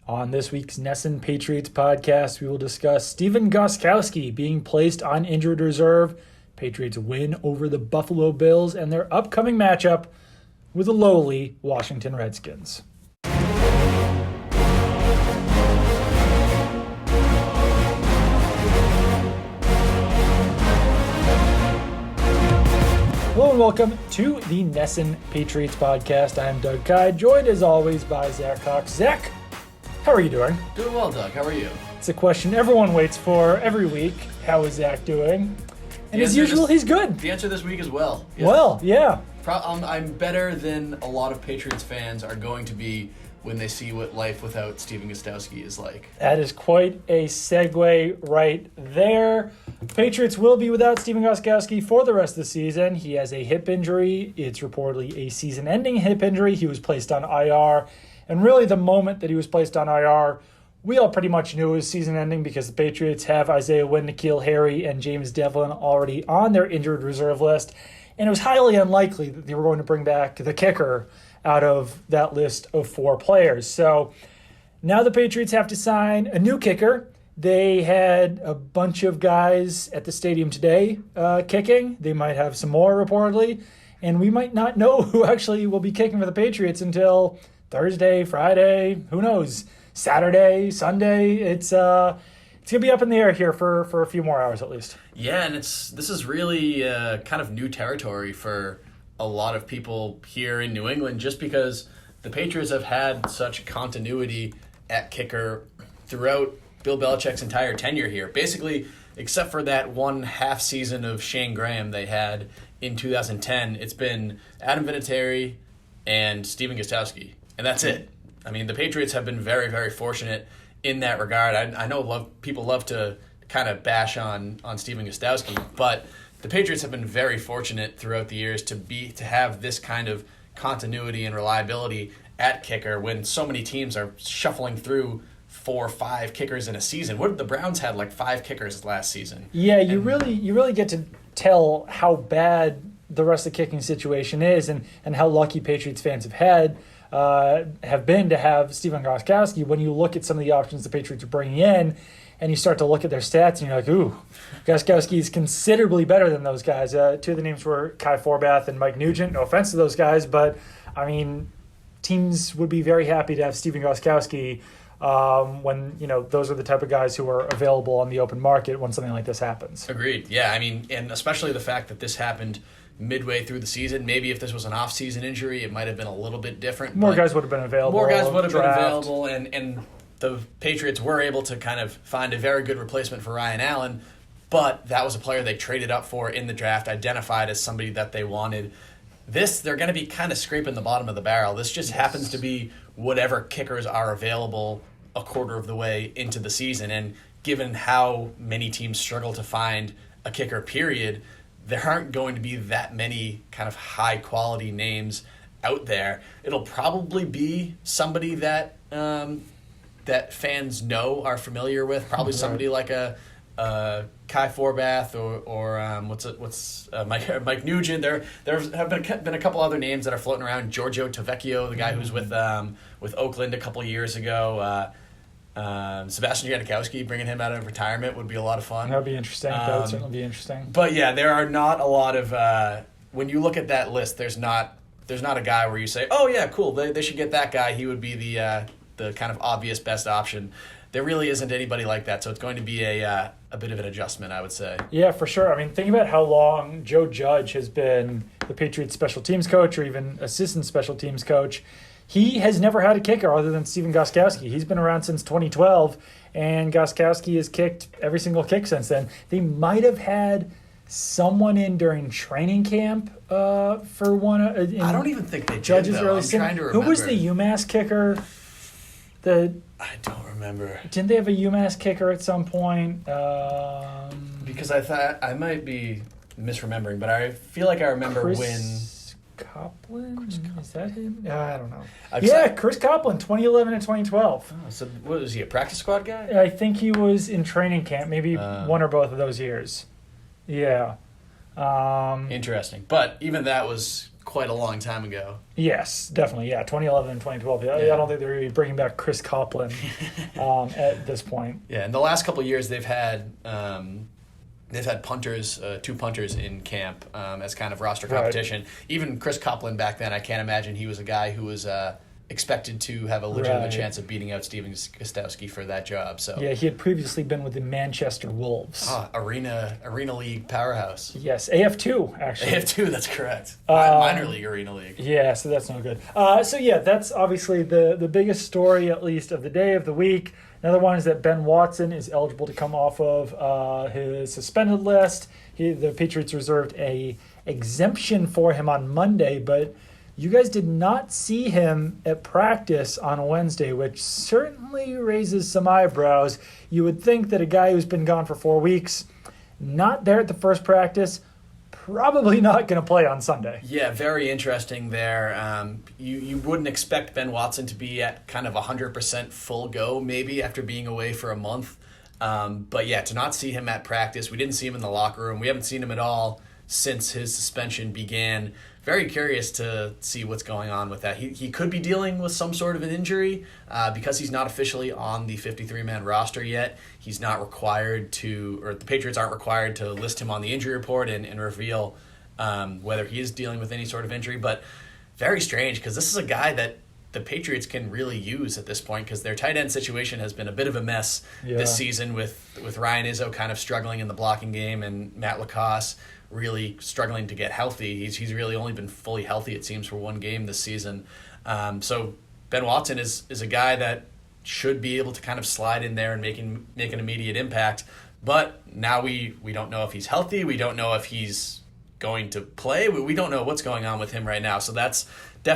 On this week's NESN Patriots podcast, we will discuss Stephen Gostkowski being placed on injured reserve, Patriots win over the Buffalo Bills, and their upcoming matchup with the lowly Washington Redskins. Hello and welcome to the NESN Patriots podcast. I am Doug Kai, joined as always by Zach Cox. Zach, how are you doing? Doing well, Doug. How are you? It's a question everyone waits for every week. How is Zach doing? And as usual, he's good. The answer this week is well. Yes. Well, yeah. I'm better than a lot of Patriots fans are going to be when they see what life without Stephen Gostkowski is like. That is quite a segue right there. Patriots will be without Stephen Gostkowski for the rest of the season. He has a hip injury. It's reportedly a season-ending hip injury. He was placed on IR. And really the moment that he was placed on IR, we all pretty much knew it was season-ending because the Patriots have Isaiah Wynn, N'Keal Harry, and James Devlin already on their injured reserve list. And it was highly unlikely that they were going to bring back the kicker out of that list of four players. So now the Patriots have to sign a new kicker. They had a bunch of guys at the stadium today kicking. They might have some more reportedly. And we might not know who actually will be kicking for the Patriots until Thursday, Friday, who knows, Saturday, Sunday. It's going to be up in the air here for a few more hours at least. Yeah, and this is really kind of new territory for a lot of people here in New England just because the Patriots have had such continuity at kicker throughout Bill Belichick's entire tenure here. Basically, except for that one half season of Shane Graham they had in 2010, it's been Adam Vinatieri and Stephen Gostkowski. And that's it. I mean, the Patriots have been very, very fortunate in that regard. I know people love to kind of bash on Stephen Gostkowski, but the Patriots have been very fortunate throughout the years to have this kind of continuity and reliability at kicker when so many teams are shuffling through 4 or 5 kickers in a season. What the Browns had like 5 kickers last season. Yeah, you really get to tell how bad the rest of the kicking situation is and how lucky Patriots fans have been to have Stephen Gostkowski when you look at some of the options the Patriots are bringing in and you start to look at their stats and you're like, ooh, Gostkowski is considerably better than those guys. 2 of the names were Kai Forbath and Mike Nugent. No offense to those guys, but, I mean, teams would be very happy to have Stephen Gostkowski when, those are the type of guys who are available on the open market when something like this happens. Agreed. Yeah, I mean, and especially the fact that this happened midway through the season. Maybe if this was an off-season injury, it might have been a little bit different. More guys would have been available. And the Patriots were able to kind of find a very good replacement for Ryan Allen, but that was a player they traded up for in the draft, identified as somebody that they wanted. They're going to be kind of scraping the bottom of the barrel. This just happens to be whatever kickers are available a quarter of the way into the season, and given how many teams struggle to find a kicker, period, there aren't going to be that many kind of high-quality names out there. It'll probably be somebody that that fans are familiar with, probably somebody like a Kai Forbath or Mike Nugent. There have been a couple other names that are floating around. Giorgio Tavecchio, the guy who's with Oakland a couple of years ago. Sebastian Janikowski, bringing him out of retirement would be a lot of fun. That would be interesting. That would certainly be interesting. But yeah, there are not a lot of when you look at that list, there's not a guy where you say, oh yeah, cool, they should get that guy. He would be the kind of obvious best option. There really isn't anybody like that, so it's going to be a bit of an adjustment, I would say. Yeah, for sure. I mean, think about how long Joe Judge has been the Patriots special teams coach or even assistant special teams coach. He has never had a kicker other than Stephen Gostkowski. He's been around since 2012, and Gostkowski has kicked every single kick since then. They might have had someone in during training camp for one. I don't even think they did, Judge's though. I'm trying to remember. Who was the UMass kicker? I don't remember. Didn't they have a UMass kicker at some point? Because I thought I might be misremembering, but I feel like I remember Chris Copeland? Is that him? I don't know. Chris Copeland, 2011 and 2012. Oh, so what was he, a practice squad guy? I think he was in training camp, maybe one or both of those years. Yeah. Interesting. But even that was quite a long time ago. Yes, definitely. Yeah, 2011 and 2012. Yeah. I don't think they're really bringing back Chris Copeland at this point. Yeah, in the last couple of years, they've had punters, 2 punters in camp as kind of roster competition. Right. Even Chris Copeland back then, I can't imagine he was a guy who was expected to have a legitimate chance of beating out Steven Gostkowski for that job. So yeah, he had previously been with the Manchester Wolves. Arena League powerhouse. Yes, AF2 actually. AF2, that's correct. Minor League Arena League. Yeah, so that's no good. So yeah, that's obviously the biggest story, at least of the day, of the week. Another one is that Ben Watson is eligible to come off of his suspended list. The Patriots reserved a exemption for him on Monday, but you guys did not see him at practice on Wednesday, which certainly raises some eyebrows. You would think that a guy who's been gone for 4 weeks, not there at the first practice, probably not going to play on Sunday. Yeah, very interesting there. You wouldn't expect Ben Watson to be at kind of 100% full go maybe after being away for a month. But yeah, to not see him at practice, we didn't see him in the locker room. We haven't seen him at all since his suspension began. Very curious to see what's going on with that. He could be dealing with some sort of an injury because he's not officially on the 53-man roster yet. He's not required to, or the Patriots aren't required to list him on the injury report and reveal whether he is dealing with any sort of injury. But very strange because this is a guy that the Patriots can really use at this point because their tight end situation has been a bit of a mess this season with Ryan Izzo kind of struggling in the blocking game and Matt Lacoste really struggling to get healthy. He's really only been fully healthy, it seems, for 1 game this season. So Ben Watson is a guy that should be able to kind of slide in there and make an immediate impact. But now we don't know if he's healthy. We don't know if he's going to play. We don't know what's going on with him right now. So that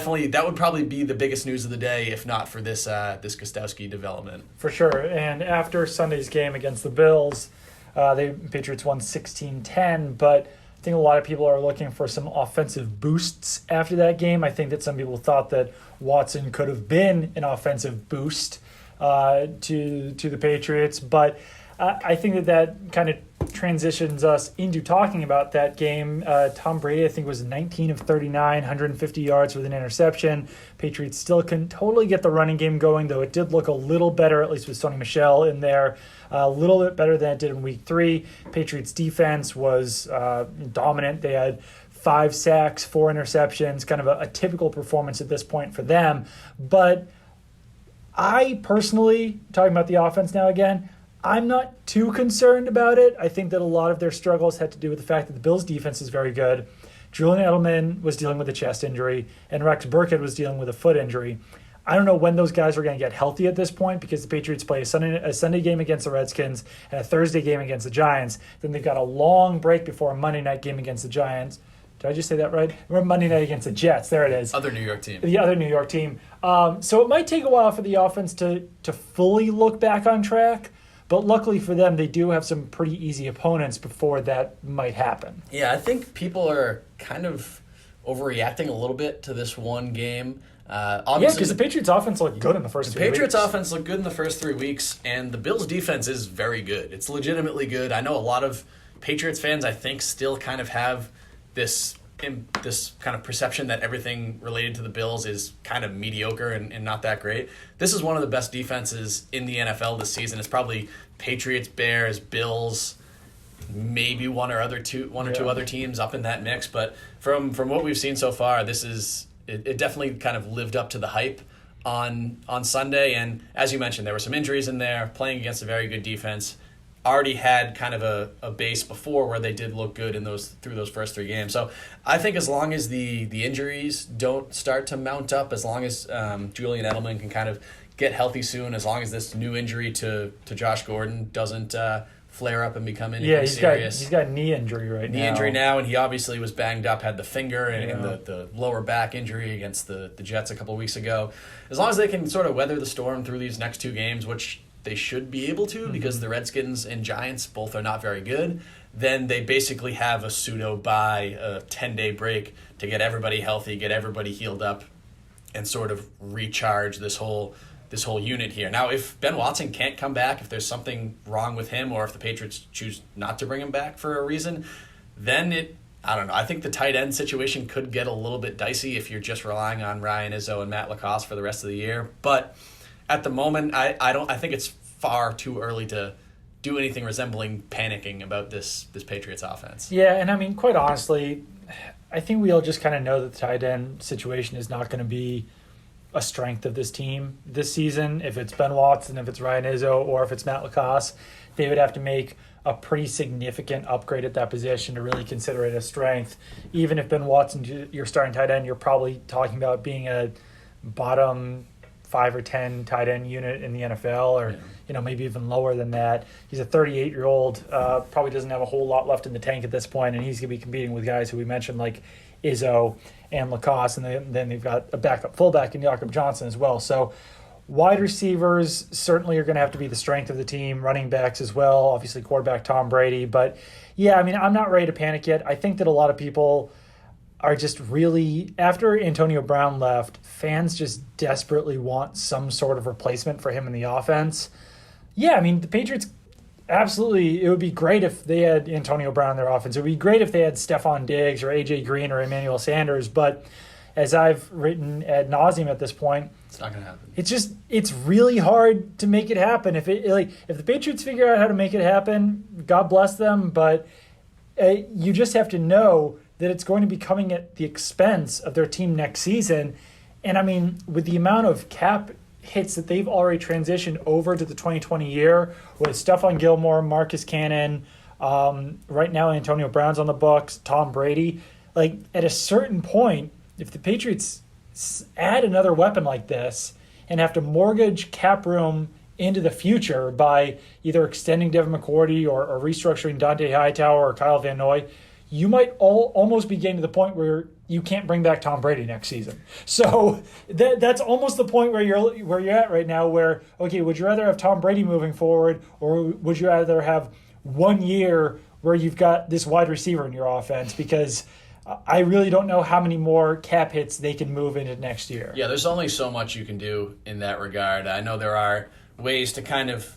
would probably be the biggest news of the day, if not for this Gostkowski development. For sure. And after Sunday's game against the Bills, the Patriots won 16-10, but I think a lot of people are looking for some offensive boosts after that game. I think that some people thought that Watson could have been an offensive boost to the Patriots, but I think that kind of transitions us into talking about that game. Tom Brady, I think, was 19 of 39, 150 yards with an interception. Patriots still couldn't totally get the running game going, though it did look a little better, at least with Sony Michel in there. A little bit better than it did in week 3. Patriots defense was dominant. They had 5 sacks, 4 interceptions, kind of a typical performance at this point for them. But I personally, talking about the offense now again, I'm not too concerned about it. I think that a lot of their struggles had to do with the fact that the Bills' defense is very good. Julian Edelman was dealing with a chest injury, and Rex Burkhead was dealing with a foot injury. I don't know when those guys are going to get healthy at this point because the Patriots play a Sunday game against the Redskins and a Thursday game against the Giants. Then they've got a long break before a Monday night game against the Giants. Did I just say that right? We're Monday night against the Jets. There it is. Other New York team. The other New York team. So it might take a while for the offense to fully look back on track. But luckily for them, they do have some pretty easy opponents before that might happen. Yeah, I think people are kind of overreacting a little bit to this one game. Yeah, because the Patriots' offense looked good in the first 3 weeks. The Patriots' offense looked good in the first 3 weeks, and the Bills' defense is very good. It's legitimately good. I know a lot of Patriots fans, I think, still kind of have this kind of perception that everything related to the Bills is kind of mediocre and not that great. This is one of the best defenses in the NFL this season. It's probably Patriots, Bears, Bills, maybe one or two other teams up in that mix. But from what we've seen so far, it definitely kind of lived up to the hype on Sunday. And as you mentioned, there were some injuries in there, playing against a very good defense. Already had kind of a base before where they did look good through those first 3 games. So I think as long as the injuries don't start to mount up, as long as Julian Edelman can kind of get healthy soon, as long as this new injury to Josh Gordon doesn't flare up and become anything serious. He's got a knee injury right now. Knee injury now, and he obviously was banged up, had the finger and the lower back injury against the Jets a couple of weeks ago. As long as they can sort of weather the storm through these next 2 games, which they should be able to because the Redskins and Giants both are not very good, then they basically have a pseudo-bye, a 10-day break to get everybody healthy, get everybody healed up, and sort of recharge this whole unit here. Now, if Ben Watson can't come back, if there's something wrong with him, or if the Patriots choose not to bring him back for a reason, then I don't know. I think the tight end situation could get a little bit dicey if you're just relying on Ryan Izzo and Matt LaCosse for the rest of the year. But at the moment, I think it's far too early to do anything resembling panicking about this Patriots offense. Yeah, and I mean, quite honestly, I think we all just kind of know that the tight end situation is not going to be a strength of this team this season. If it's Ben Watson, if it's Ryan Izzo, or if it's Matt LaCosse, they would have to make a pretty significant upgrade at that position to really consider it a strength. Even if Ben Watson, your starting tight end, you're probably talking about being a bottom 5 or 10 tight end unit in the NFL, or maybe even lower than that. He's a 38-year-old, probably doesn't have a whole lot left in the tank at this point, and he's going to be competing with guys who we mentioned like Izzo and LaCosse, and then they've got a backup fullback in Jakob Johnson as well. So wide receivers certainly are going to have to be the strength of the team, running backs as well, obviously quarterback Tom Brady. But yeah, I mean, I'm not ready to panic yet. I think that a lot of people are just really, after Antonio Brown left, fans just desperately want some sort of replacement for him in the offense. Yeah, I mean, the Patriots, absolutely, it would be great if they had Antonio Brown in their offense. It would be great if they had Stephon Diggs or A.J. Green or Emmanuel Sanders. But as I've written ad nauseum at this point, it's not going to happen. It's really hard to make it happen. If the Patriots figure out how to make it happen, God bless them. But you just have to know that it's going to be coming at the expense of their team next season. And I mean, with the amount of cap hits that they've already transitioned over to the 2020 year with Stephon Gilmore, Marcus Cannon, right now Antonio Brown's on the books, Tom Brady. Like, at a certain point, if the Patriots add another weapon like this and have to mortgage cap room into the future by either extending Devin McCourty or restructuring Dante Hightower or Kyle Van Noy, you might almost be getting to the point where you can't bring back Tom Brady next season. So that's almost the point where you're at right now, where, okay, would you rather have Tom Brady moving forward, or would you rather have 1 year where you've got this wide receiver in your offense? Because I really don't know how many more cap hits they can move into next year. Yeah, there's only so much you can do in that regard. I know there are ways to kind of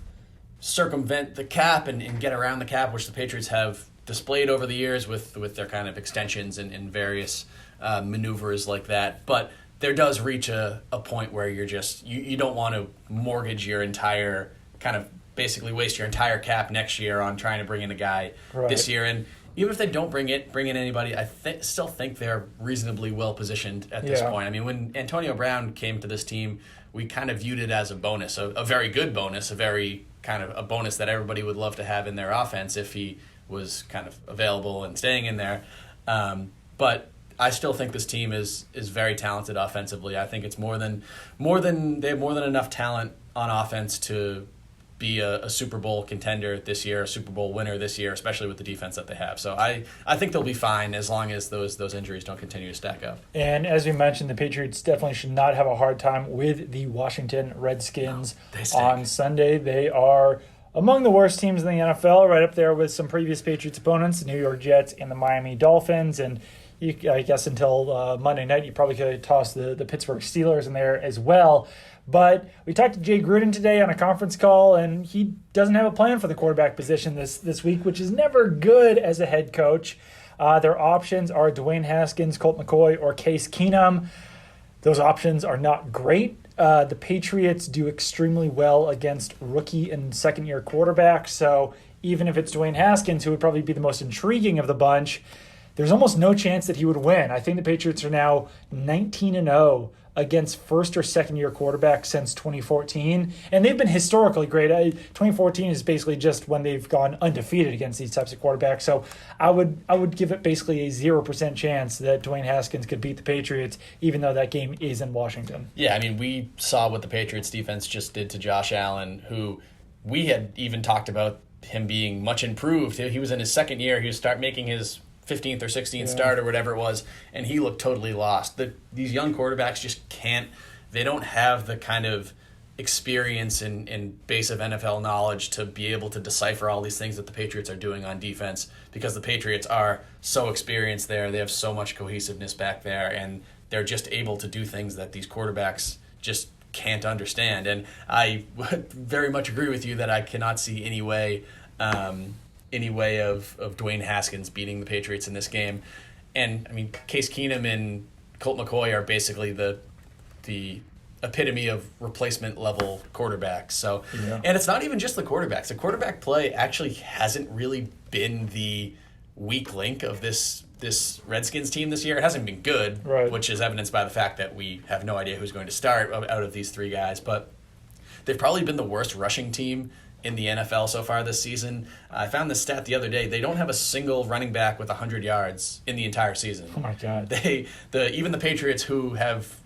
circumvent the cap and get around the cap, which the Patriots have displayed over the years with their kind of extensions and various maneuvers like that. But there does reach a point where you don't want to mortgage your entire, kind of basically waste your entire cap next year on trying to bring in a guy this year. And even if they don't bring in anybody, I still think they're reasonably well positioned at this point. I mean, when Antonio Brown came to this team, we kind of viewed it as a bonus, a very good bonus, a very kind of a bonus that everybody would love to have in their offense if he was kind of available and staying in there. But I still think this team is very talented offensively. I think it's they have more than enough talent on offense to be a Super Bowl contender this year, a Super Bowl winner this year, especially with the defense that they have. So I think they'll be fine as long as those injuries don't continue to stack up. And as we mentioned, the Patriots definitely should not have a hard time with the Washington Redskins on Sunday. They are among the worst teams in the NFL, right up there with some previous Patriots opponents, the New York Jets and the Miami Dolphins. And I guess until Monday night, you probably could have tossed the Pittsburgh Steelers in there as well. But we talked to Jay Gruden today on a conference call, and he doesn't have a plan for the quarterback position this week, which is never good as a head coach. Their options are Dwayne Haskins, Colt McCoy, or Case Keenum. Those options are not great. The Patriots do extremely well against rookie and second-year quarterbacks, so even if it's Dwayne Haskins, who would probably be the most intriguing of the bunch, there's almost no chance that he would win. I think the Patriots are now 19-0 against first or second year quarterbacks since 2014, and they've been historically great. 2014 is basically just when they've gone undefeated against these types of quarterbacks. So I would give it basically a 0% chance that Dwayne Haskins could beat the Patriots, even though that game is in Washington. Yeah, I mean, we saw what the Patriots defense just did to Josh Allen, who we had even talked about him being much improved. He was in his second year. He was making his 15th or 16th start or whatever it was, and he looked totally lost. These young quarterbacks just can't, they don't have the kind of experience and base of NFL knowledge to be able to decipher all these things that the Patriots are doing on defense, because the Patriots are so experienced there. They have so much cohesiveness back there, and they're just able to do things that these quarterbacks just can't understand. And I would very much agree with you that I cannot see any way any way of Dwayne Haskins beating the Patriots in this game. And, I mean, Case Keenum and Colt McCoy are basically the epitome of replacement level quarterbacks. So, and it's not even just the quarterbacks. The quarterback play actually hasn't really been the weak link of this Redskins team this year. It hasn't been good, which is evidenced by the fact that we have no idea who's going to start out of these three guys. But they've probably been the worst rushing team in the NFL so far this season. I found this stat the other day. They don't have a single running back with 100 yards in the entire season. Oh my God. Even the Patriots, who have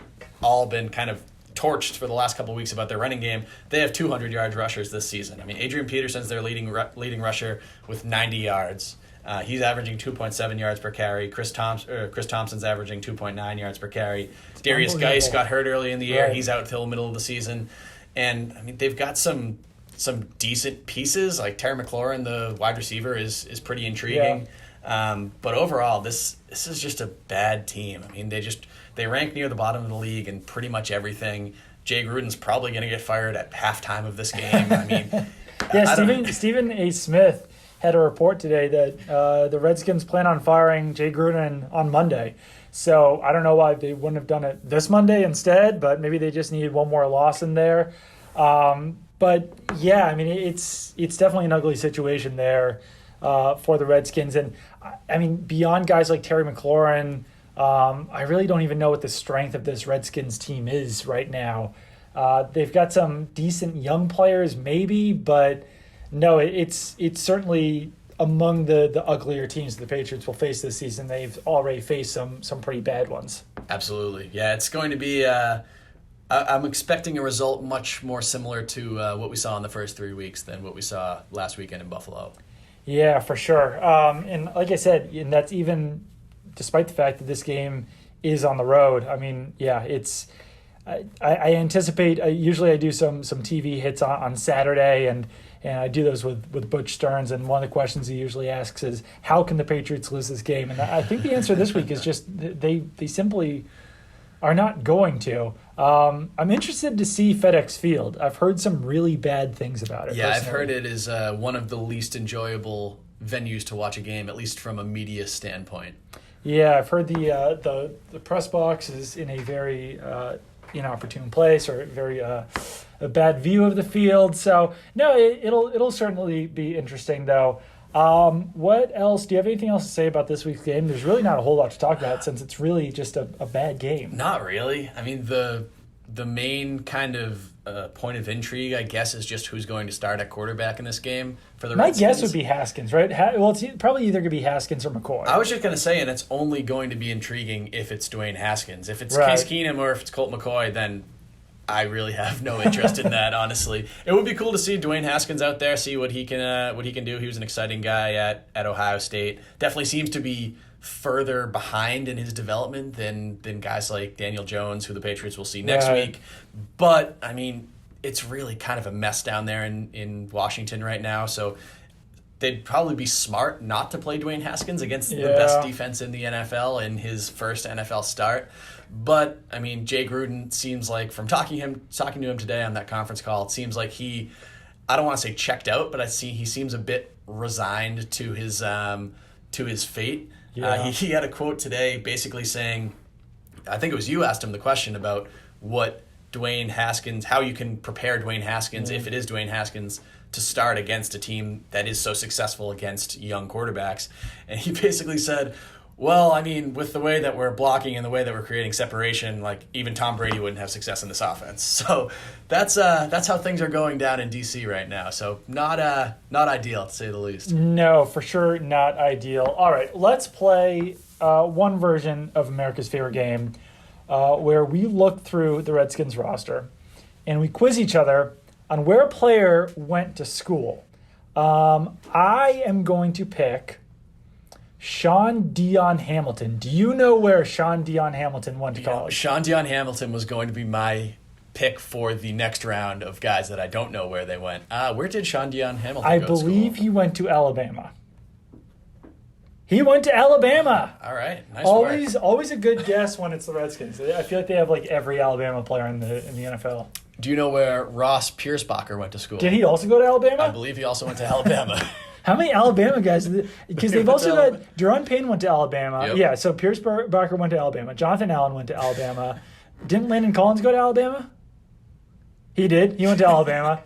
all been kind of torched for the last couple of weeks about their running game, they have 200-yard rushers this season. I mean, Adrian Peterson's their leading rusher with 90 yards. He's averaging 2.7 yards per carry. Chris Thompson's averaging 2.9 yards per carry. Darius Geis got hurt early in the year. He's out till the middle of the season. And, I mean, they've got some decent pieces. Like Terry McLaurin, the wide receiver, is pretty intriguing. But overall, this is just a bad team. I mean, they rank near the bottom of the league in pretty much everything. Jay Gruden's probably going to get fired at halftime of this game. I mean, Stephen A. Smith had a report today that the Redskins plan on firing Jay Gruden on Monday. So I don't know why they wouldn't have done it this Monday instead, but maybe they just needed one more loss in there. But yeah, I mean, it's definitely an ugly situation there for the Redskins. And I mean, beyond guys like Terry McLaurin, I really don't even know what the strength of this Redskins team is right now. They've got some decent young players, maybe, but no, it's certainly among the uglier teams the Patriots will face this season. They've already faced some pretty bad ones. Absolutely. Yeah, it's going to be I'm expecting a result much more similar to what we saw in the first 3 weeks than what we saw last weekend in Buffalo. Yeah, for sure. And like I said, and that's even despite the fact that this game is on the road. I mean, yeah, it's I anticipate usually I do some TV hits on Saturday, and I do those with Butch Stearns, and one of the questions he usually asks is, how can the Patriots lose this game? And I think the answer this week is just they simply are not going to. I'm interested to see FedEx Field. I've heard some really bad things about it. Yeah, personally. I've heard it is one of the least enjoyable venues to watch a game, at least from a media standpoint. Yeah, I've heard the press box is in a very inopportune place, or very a bad view of the field. So no, it'll certainly be interesting though. What else? Do you have anything else to say about this week's game? There's really not a whole lot to talk about since it's really just a bad game. Not really. I mean, the main kind of point of intrigue, I guess, is just who's going to start at quarterback in this game for the Redskins. My guess would be Haskins, right? Well, it's probably either going to be Haskins or McCoy. I was just going to say, and it's only going to be intriguing if it's Dwayne Haskins. If it's Case Keenum or if it's Colt McCoy, then I really have no interest in that, honestly. It would be cool to see Dwayne Haskins out there, see what he can do. He was an exciting guy at Ohio State. Definitely seems to be further behind in his development than guys like Daniel Jones, who the Patriots will see next week. But, I mean, it's really kind of a mess down there in Washington right now. So they'd probably be smart not to play Dwayne Haskins against the best defense in the NFL in his first NFL start. But, I mean, Jay Gruden seems like, from talking to him today on that conference call, it seems like he, I don't want to say checked out, but he seems a bit resigned to his fate. Yeah. He had a quote today basically saying, I think it was you asked him the question about what Dwayne Haskins, how you can prepare Dwayne Haskins, if it is Dwayne Haskins, to start against a team that is so successful against young quarterbacks. And he basically said, well, I mean, with the way that we're blocking and the way that we're creating separation, like, even Tom Brady wouldn't have success in this offense. So that's how things are going down in D.C. right now. So not ideal, to say the least. No, for sure not ideal. All right, let's play one version of America's favorite game where we look through the Redskins roster and we quiz each other on where a player went to school. I am going to pick Sean Dion Hamilton. Do you know where Sean Dion Hamilton went to college? Sean Dion Hamilton was going to be my pick for the next round of guys that I don't know where they went. Where did Sean Dion Hamilton go to school? I believe he went to Alabama. He went to Alabama. All right. Nice work. Always a good guess when it's the Redskins. I feel like they have like every Alabama player in the NFL. Do you know where Ross Piersbacher went to school? Did he also go to Alabama? I believe he also went to Alabama. How many Alabama guys? Because they've also got Deron Payne went to Alabama. Yep. Yeah, so Piersbacher went to Alabama. Jonathan Allen went to Alabama. Didn't Landon Collins go to Alabama? He did. He went to Alabama.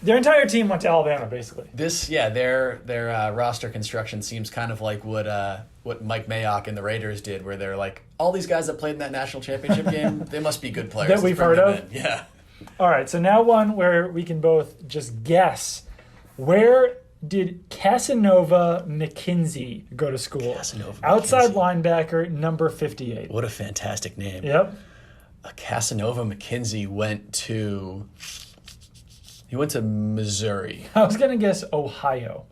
Their entire team went to Alabama, basically. Their roster construction seems kind of like what Mike Mayock and the Raiders did, where they're like, all these guys that played in that national championship game, they must be good players. That we've heard of? In. Yeah. All right, so now one where we can both just guess. Where did Casanova McKenzie go to school? Casanova Outside McKenzie. linebacker, number 58. What a fantastic name. Yep. Casanova McKenzie went to Missouri. I was going to guess Ohio.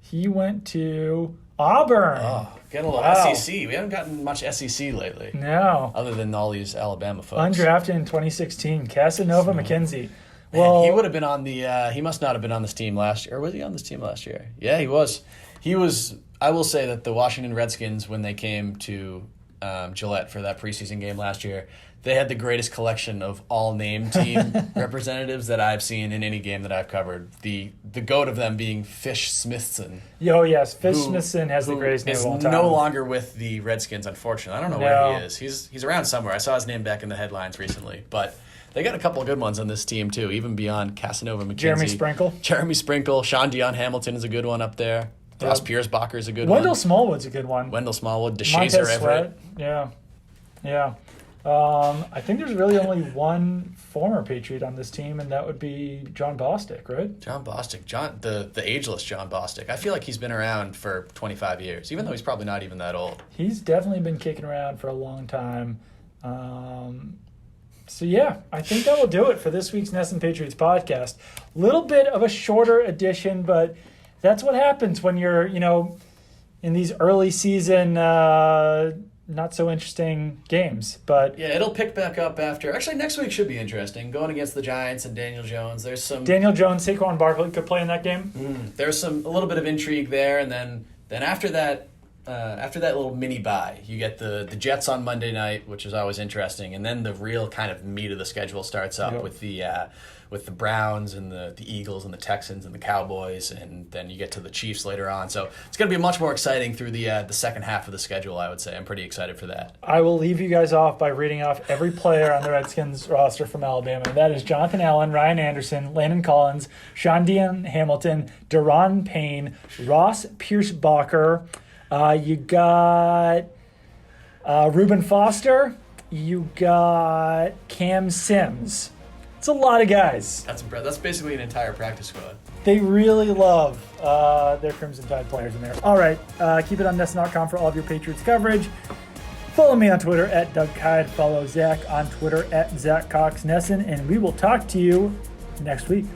He went to Auburn. Oh, getting a little Wow. SEC. We haven't gotten much SEC lately, No. other than all these Alabama folks. Undrafted in 2016. Casanova McKenzie. Man, Well, he would have been on the. He must not have been on this team last year. Or was he on this team last year? Yeah, he was. He was. I will say that the Washington Redskins, when they came to Gillette for that preseason game last year, they had the greatest collection of all name team representatives that I've seen in any game that I've covered. The goat of them being Fish Smithson. oh yes, Fish who- Smithson has the who greatest name is of all time. no longer with the Redskins, unfortunately. I don't know No. where he is. He's around somewhere. I saw his name back in the headlines recently. But they got a couple of good ones on this team, too, even beyond Casanova McKenzie. Jeremy Sprinkle. Jeremy Sprinkle. Sean Dion Hamilton is a good one up there. Ross Piersbacher is a good Wendell one. Smallwood's a good one. Wendell Smallwood. Montez DeShazer Everett. Sweat. Yeah. Yeah. I think there's really only one former Patriot on this team, and that would be John Bostic, right? John Bostic. The ageless John Bostic. I feel like he's been around for 25 years, even though he's probably not even that old. He's definitely been kicking around for a long time. So, yeah, I think that will do it for this week's NESN Patriots podcast. Little bit of a shorter edition, but that's what happens when you're, in these early season, not so interesting games. But Yeah, it'll pick back up after. Actually, next week should be interesting. Going against the Giants and Daniel Jones. There's some. Daniel Jones, Saquon Barkley could play in that game. There's a little bit of intrigue there, and then after that little mini bye, you get the Jets on Monday night, which is always interesting, and then the real kind of meat of the schedule starts up Yep. with the Browns and the Eagles and the Texans and the Cowboys, and then you get to the Chiefs later on. So it's going to be much more exciting through the second half of the schedule, I would say. I'm pretty excited for that. I will leave you guys off by reading off every player on the Redskins roster from Alabama. And that is Jonathan Allen, Ryan Anderson, Landon Collins, Sean Dion Hamilton, Deron Payne, Ross Piersbacher. You got Reuben Foster. You got Cam Sims. It's a lot of guys. That's basically an entire practice squad. They really love their Crimson Tide players in there. All right, keep it on NESN.com for all of your Patriots coverage. Follow me on Twitter at Doug Kyde. Follow Zach on Twitter at Zach Cox NESN, and we will talk to you next week.